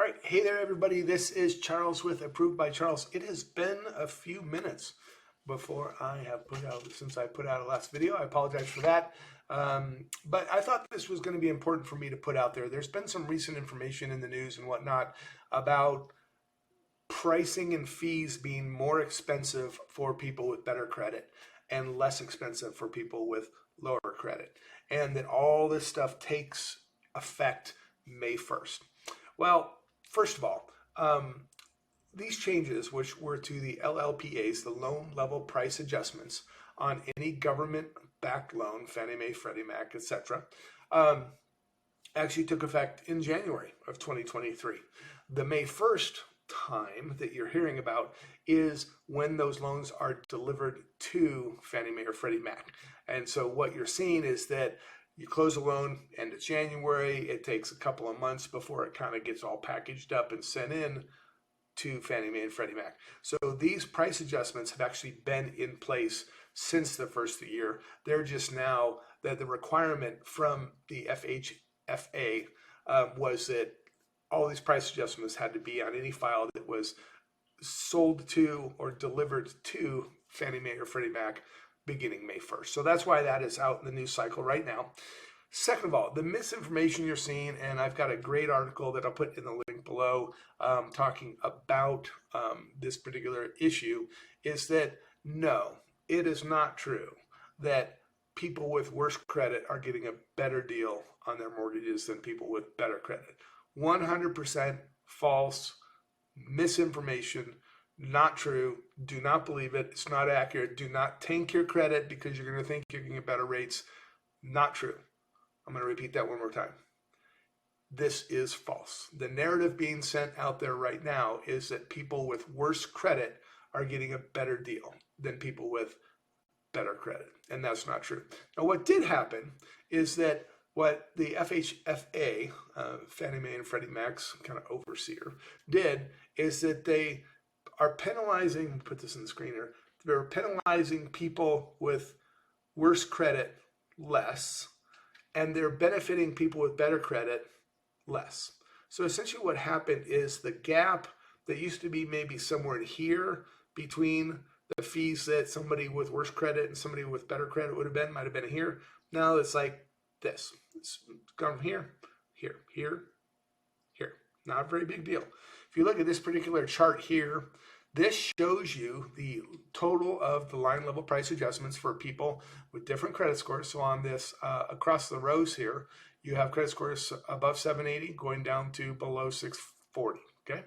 All right, hey there, everybody. This is Charles with Approved by Charles. It has been a few minutes before I have since I put out a last video. I apologize for that. But I thought this was going to be important for me to put out there. There's been some recent information in the news and whatnot about pricing and fees being more expensive for people with better credit and less expensive for people with lower credit. And that all this stuff takes effect May 1st. Well, first of all, these changes, which were to the LLPAs, the loan level price adjustments on any government-backed loan, Fannie Mae, Freddie Mac, etc., actually took effect in January of 2023. The May 1st time that you're hearing about is when those loans are delivered to Fannie Mae or Freddie Mac. And so what you're seeing is that you close a loan end of January. It takes a couple of months before it kind of gets all packaged up and sent in to Fannie Mae and Freddie Mac. So these price adjustments have actually been in place since the first of the year. They're just now that the requirement from the FHFA was that all these price adjustments had to be on any file that was sold to or delivered to Fannie Mae or Freddie Mac beginning May 1st. So that's why that is out in the news cycle right now. Second of all, the misinformation you're seeing, and I've got a great article that I'll put in the link below talking about this particular issue, is that no, it is not true that people with worse credit are getting a better deal on their mortgages than people with better credit. 100% false, misinformation. Not true. Do not believe it. It's not accurate. Do not tank your credit because you're going to think you're going to get better rates. Not true. I'm going to repeat that one more time. This is false. The narrative being sent out there right now is that people with worse credit are getting a better deal than people with better credit. And that's not true. Now, what did happen is that what the FHFA, Fannie Mae and Freddie Mac's kind of overseer, did is that they are penalizing, put this on the screen here, they're penalizing people with worse credit less, and they're benefiting people with better credit less. So essentially what happened is the gap that used to be maybe somewhere in here between the fees that somebody with worse credit and somebody with better credit might have been here. Now it's like this. It's gone from here, here, here, here. Not a very big deal. If you look at this particular chart here, this shows you the total of the line level price adjustments for people with different credit scores. So on this, across the rows here, you have credit scores above 780 going down to below 640, okay?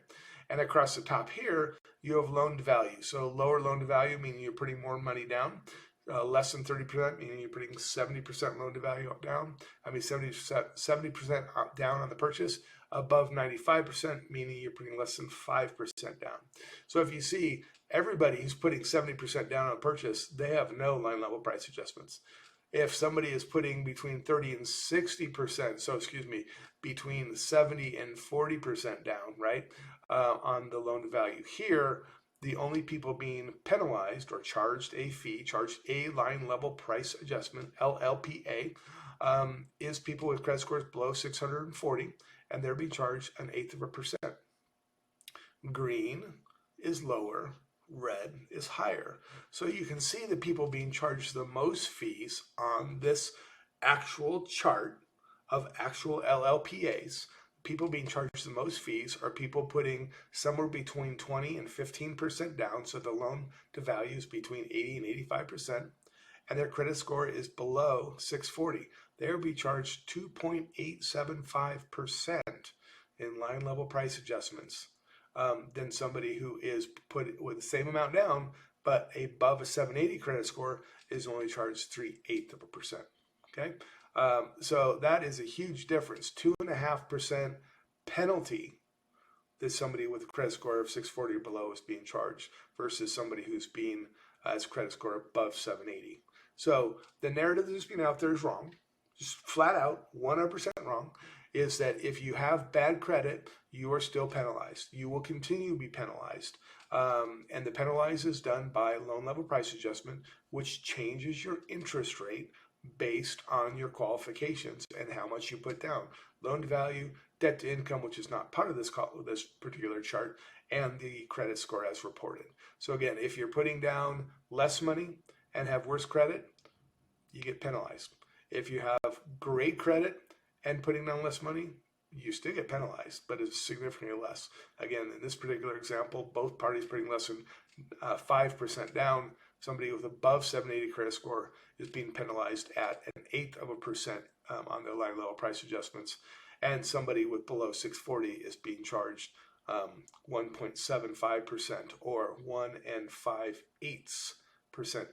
And across the top here, you have loan to value. So lower loan to value, meaning you're putting more money down. Less than 30%, meaning you're putting 70% loan to value down. 70% down on the purchase. Above 95%, meaning you're putting less than 5% down. So if you see everybody who's putting 70% down on a purchase, they have no line level price adjustments. If somebody is putting between 30 and 60%, between 70 and 40% down, right, on the loan to value here, the only people being penalized or charged a line level price adjustment, LLPA, is people with credit scores below 640, and they're being charged 1/8%. Green is lower, red is higher. So you can see the people being charged the most fees on this actual chart of actual LLPAs. People being charged the most fees are people putting somewhere between 20 and 15% down, so the loan to value is between 80 and 85%, and their credit score is below 640. They'll be charged 2.875% in line level price adjustments than somebody who is put with the same amount down, but above a 780 credit score is only charged 3/8%, okay? So that is a huge difference. 2.5% penalty that somebody with a credit score of 640 or below is being charged versus somebody who's being has a credit score above 780. So the narrative that's been out there is wrong, just flat out 100% wrong, is that if you have bad credit, you are still penalized. You will continue to be penalized. And the penalized is done by loan level price adjustment, which changes your interest rate based on your qualifications and how much you put down. Loan to value debt to income, which is not part of this particular chart, and the credit score as reported. So again, if you're putting down less money and have worse credit, you get penalized. If you have great credit and putting down less money, you still get penalized, but it's significantly less. Again, in this particular example, both parties putting less than 5% down. Somebody with above 780 credit score is being penalized at 1/8% on their line level price adjustments, and somebody with below 640 is being charged 1.75% or 1 5/8%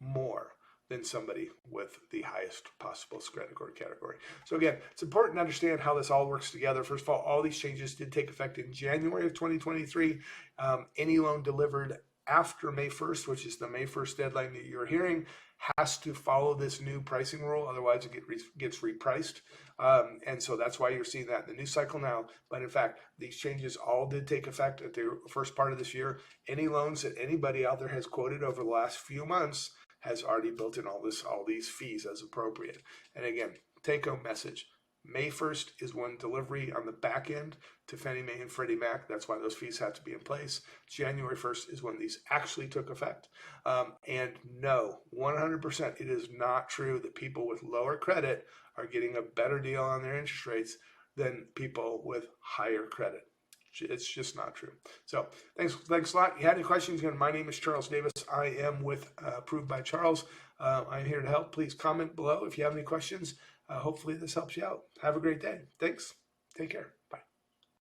more than somebody with the highest possible credit score category. So again, it's important to understand how this all works together. First of all these changes did take effect in January of 2023. Any loan delivered after May 1st, which is the May 1st deadline that you're hearing, has to follow this new pricing rule. Otherwise, it gets repriced. And so that's why you're seeing that in the news cycle now. But in fact, these changes all did take effect at the first part of this year. Any loans that anybody out there has quoted over the last few months has already built in all these fees as appropriate. And again, take home message. May 1st is when delivery on the back end to Fannie Mae and Freddie Mac. That's why those fees have to be in place. January 1st is when these actually took effect. And no, 100%, it is not true that people with lower credit are getting a better deal on their interest rates than people with higher credit. It's just not true. So thanks a lot. If you had any questions, again, my name is Charles Davis. I am with Approved by Charles. I'm here to help. Please comment below if you have any questions. Hopefully this helps you out. Have a great day. Thanks. Take care.